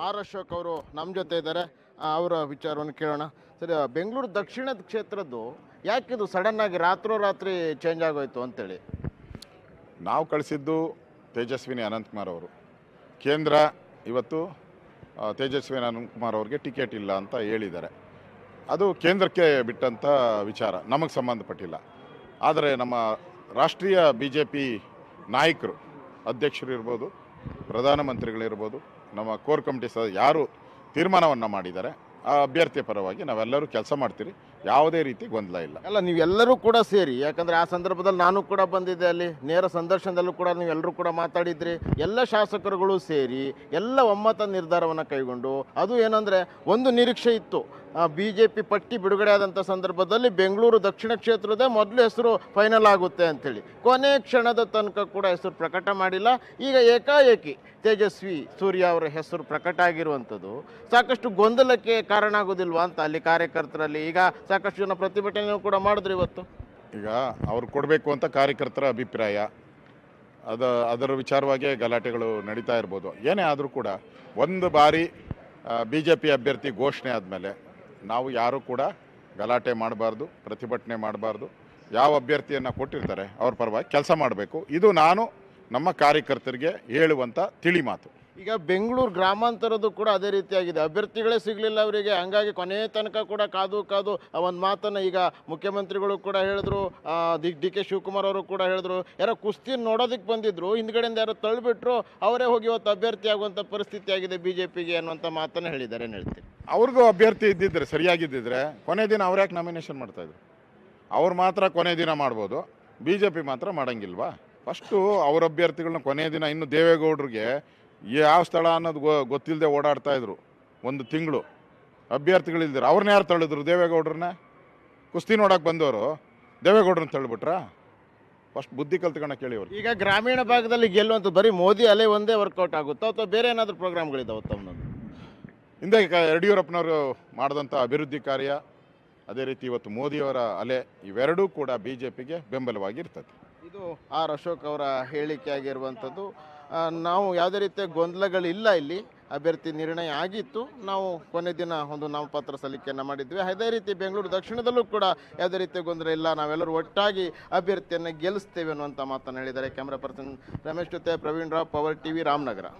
R Ashok ಅವರು ನಮ್ಮ ಜೊತೆ ಇದ್ದಾರೆ. ಅವರ ವಿಚಾರವನ್ನು ಕೇಳೋಣ. ಸರಿ, ಬೆಂಗಳೂರು ದಕ್ಷಿಣದ ಕ್ಷೇತ್ರದ್ದು ಯಾಕಿದು ಸಡನ್ನಾಗಿ ರಾತ್ರೋರಾತ್ರಿ ಚೇಂಜ್ ಆಗೋಯ್ತು ಅಂತೇಳಿ? ನಾವು ಕಳಿಸಿದ್ದು ತೇಜಸ್ವಿನಿ ಅನಂತಕುಮಾರ್ ಅವರು. ಕೇಂದ್ರ ಇವತ್ತು ತೇಜಸ್ವಿನಿ ಅನಂತಕುಮಾರ್ ಅವ್ರಿಗೆ ಟಿಕೆಟ್ ಇಲ್ಲ ಅಂತ ಹೇಳಿದ್ದಾರೆ. ಅದು ಕೇಂದ್ರಕ್ಕೆ ಬಿಟ್ಟಂಥ ವಿಚಾರ, ನಮಗೆ ಸಂಬಂಧಪಟ್ಟಿಲ್ಲ. ಆದರೆ ನಮ್ಮ ರಾಷ್ಟ್ರೀಯ BJP ನಾಯಕರು, ಅಧ್ಯಕ್ಷರು ಇರ್ಬೋದು, ಪ್ರಧಾನಮಂತ್ರಿಗಳಿರ್ಬೋದು, ನಮ್ಮ ಕೋರ್ ಕಮಿಟಿ ಯಾರು ತೀರ್ಮಾನವನ್ನು ಮಾಡಿದ್ದಾರೆ ಆ ಅಭ್ಯರ್ಥಿಯ ಪರವಾಗಿ ನಾವೆಲ್ಲರೂ ಕೆಲಸ ಮಾಡ್ತೀರಿ. ಯಾವುದೇ ರೀತಿ ಗೊಂದಲ ಇಲ್ಲ. ಅಲ್ಲ, ನೀವೆಲ್ಲರೂ ಕೂಡ ಸೇರಿ, ಯಾಕಂದರೆ ಆ ಸಂದರ್ಭದಲ್ಲಿ ನಾನು ಕೂಡ ಬಂದಿದ್ದೆ, ಅಲ್ಲಿ ನೇರ ಸಂದರ್ಶನದಲ್ಲೂ ಕೂಡ ನೀವೆಲ್ಲರೂ ಕೂಡ ಮಾತಾಡಿದ್ರಿ. ಎಲ್ಲ ಶಾಸಕರುಗಳು ಸೇರಿ ಎಲ್ಲ ಒಮ್ಮತ ನಿರ್ಧಾರವನ್ನು ಕೈಗೊಂಡು, ಅದು ಏನಂದರೆ ಒಂದು ನಿರೀಕ್ಷೆ ಇತ್ತು, BJP ಪಟ್ಟಿ ಬಿಡುಗಡೆ ಆದಂಥ ಸಂದರ್ಭದಲ್ಲಿ ಬೆಂಗಳೂರು ದಕ್ಷಿಣ ಕ್ಷೇತ್ರದ ಮೊದಲು ಹೆಸರು ಫೈನಲ್ ಆಗುತ್ತೆ ಅಂಥೇಳಿ. ಕೊನೆ ಕ್ಷಣದ ತನಕ ಕೂಡ ಹೆಸರು ಪ್ರಕಟ ಮಾಡಿಲ್ಲ. ಈಗ ಏಕಾಏಕಿ ತೇಜಸ್ವಿ ಸೂರ್ಯ ಅವರ ಹೆಸರು ಪ್ರಕಟ ಆಗಿರುವಂಥದ್ದು ಸಾಕಷ್ಟು ಗೊಂದಲಕ್ಕೆ ಕಾರಣ ಆಗೋದಿಲ್ವಾ ಅಂತ ಅಲ್ಲಿ ಕಾರ್ಯಕರ್ತರಲ್ಲಿ? ಈಗ ಸಾಕಷ್ಟು ಜನ ಪ್ರತಿಭಟನೆ ಕೂಡ ಮಾಡಿದ್ರು ಇವತ್ತು. ಈಗ ಅವ್ರು ಕೊಡಬೇಕು ಅಂತ ಕಾರ್ಯಕರ್ತರ ಅಭಿಪ್ರಾಯ, ಅದರ ವಿಚಾರವಾಗಿ ಗಲಾಟೆಗಳು ನಡೀತಾ ಇರ್ಬೋದು. ಏನೇ ಆದರೂ ಕೂಡ ಒಂದು ಬಾರಿ BJP ಅಭ್ಯರ್ಥಿ ಘೋಷಣೆ ಆದಮೇಲೆ ನಾವು ಯಾರೂ ಕೂಡ ಗಲಾಟೆ ಮಾಡಬಾರ್ದು, ಪ್ರತಿಭಟನೆ ಮಾಡಬಾರ್ದು. ಯಾವ ಅಭ್ಯರ್ಥಿಯನ್ನು ಕೊಟ್ಟಿರ್ತಾರೆ ಅವ್ರ ಪರವಾಗಿ ಕೆಲಸ ಮಾಡಬೇಕು. ಇದು ನಾನು ನಮ್ಮ ಕಾರ್ಯಕರ್ತರಿಗೆ ಹೇಳುವಂಥ ತಿಳಿ ಮಾತು. ಈಗ ಬೆಂಗಳೂರು ಗ್ರಾಮಾಂತರದ್ದು ಕೂಡ ಅದೇ ರೀತಿಯಾಗಿದೆ, ಅಭ್ಯರ್ಥಿಗಳೇ ಸಿಗಲಿಲ್ಲ ಅವರಿಗೆ. ಹಂಗಾಗಿ ಕೊನೆ ತನಕ ಕೂಡ ಕಾದು ಒಂದು ಮಾತನ್ನು ಈಗ ಮುಖ್ಯಮಂತ್ರಿಗಳು ಕೂಡ ಹೇಳಿದ್ರು, DK ಶಿವಕುಮಾರ್ ಅವರು ಕೂಡ ಹೇಳಿದ್ರು. ಯಾರೋ ಕುಸ್ತಿ ನೋಡೋದಕ್ಕೆ ಬಂದಿದ್ರು, ಹಿಂದ್ಗಡೆಯಿಂದ ಯಾರೋ ತಳ್ಳಿಬಿಟ್ರು, ಅವರೇ ಹೋಗಿ ಇವತ್ತು ಅಭ್ಯರ್ಥಿ ಆಗುವಂಥ ಪರಿಸ್ಥಿತಿ ಆಗಿದೆ BJPಗೆ ಅನ್ನುವಂಥ ಮಾತನ್ನು ಹೇಳಿದ್ದಾರೆ. ಏನು ಹೇಳ್ತೀವಿ? ಅವ್ರಿಗೂ ಅಭ್ಯರ್ಥಿ ಇದ್ದಿದ್ರೆ, ಸರಿಯಾಗಿದ್ದಿದ್ರೆ ಕೊನೆ ದಿನ ಅವ್ರು ಯಾಕೆ ನಾಮಿನೇಷನ್ ಮಾಡ್ತಾಯಿದ್ರು? ಅವ್ರು ಮಾತ್ರ ಕೊನೆ ದಿನ ಮಾಡ್ಬೋದು, BJP ಮಾತ್ರ ಮಾಡೋಂಗಿಲ್ವಾ? ಫಸ್ಟು ಅವ್ರ ಅಭ್ಯರ್ಥಿಗಳನ್ನ ಕೊನೆಯ ದಿನ, ಇನ್ನು ದೇವೇಗೌಡರಿಗೆ ಯಾವ ಸ್ಥಳ ಅನ್ನೋದು ಗೊತ್ತಿಲ್ಲದೆ ಓಡಾಡ್ತಾ ಇದ್ರು ಒಂದು ತಿಂಗಳು. ಅಭ್ಯರ್ಥಿಗಳಿಲ್ದಿರ ಅವ್ರನ್ನ ಯಾರು ತಳ್ಳಿದ್ರು? ದೇವೇಗೌಡ್ರನ್ನ. ಕುಸ್ತಿ ನೋಡೋಕೆ ಬಂದವರು ದೇವೇಗೌಡ್ರನ್ನ ತಳ್ಳಿಬಿಟ್ರಾ? ಫಸ್ಟ್ ಬುದ್ಧಿ ಕಲ್ತ್ಕೊಂಡು ಕೇಳಿ ಅವ್ರು. ಈಗ ಗ್ರಾಮೀಣ ಭಾಗದಲ್ಲಿ ಗೆಲ್ಲುವಂಥ ಬರೀ ಮೋದಿ ಅಲೆ ಒಂದೇ ವರ್ಕೌಟ್ ಆಗುತ್ತೋ ಅಥವಾ ಬೇರೆ ಏನಾದರೂ ಪ್ರೋಗ್ರಾಮ್ಗಳಿದ್ದಾವೆ ತಮ್ಮದು? ಹಿಂದೆ ಯಡಿಯೂರಪ್ಪನವರು ಮಾಡಿದಂಥ ಅಭಿವೃದ್ಧಿ ಕಾರ್ಯ, ಅದೇ ರೀತಿ ಇವತ್ತು ಮೋದಿಯವರ ಅಲೆ, ಇವೆರಡೂ ಕೂಡ BJPಗೆ ಬೆಂಬಲವಾಗಿರ್ತದೆ. ಇದು ಆರ್ ಅಶೋಕ್ ಅವರ ಹೇಳಿಕೆ ಆಗಿರುವಂಥದ್ದು. ನಾವು ಯಾವುದೇ ರೀತಿಯ ಗೊಂದಲಗಳಿಲ್ಲ, ಇಲ್ಲಿ ಅಭ್ಯರ್ಥಿ ನಿರ್ಣಯ ಆಗಿತ್ತು. ನಾವು ಕೊನೆ ದಿನ ಒಂದು ನಾಮಪತ್ರ ಸಲ್ಲಿಕೆಯನ್ನು ಮಾಡಿದ್ವಿ. ಅದೇ ರೀತಿ ಬೆಂಗಳೂರು ದಕ್ಷಿಣದಲ್ಲೂ ಕೂಡ ಯಾವುದೇ ರೀತಿಯ ಗೊಂದಲ ಇಲ್ಲ, ನಾವೆಲ್ಲರೂ ಒಟ್ಟಾಗಿ ಅಭ್ಯರ್ಥಿಯನ್ನು ಗೆಲ್ಲಿಸ್ತೇವೆ ಅನ್ನುವಂಥ ಮಾತನ್ನು ಹೇಳಿದ್ದಾರೆ. ಕ್ಯಾಮ್ರಾ ಪರ್ಸನ್ ರಮೇಶ್ ಜೊತೆ ಪ್ರವೀಣ್ ರಾವ್, ಪವರ್ TV, ರಾಮನಗರ.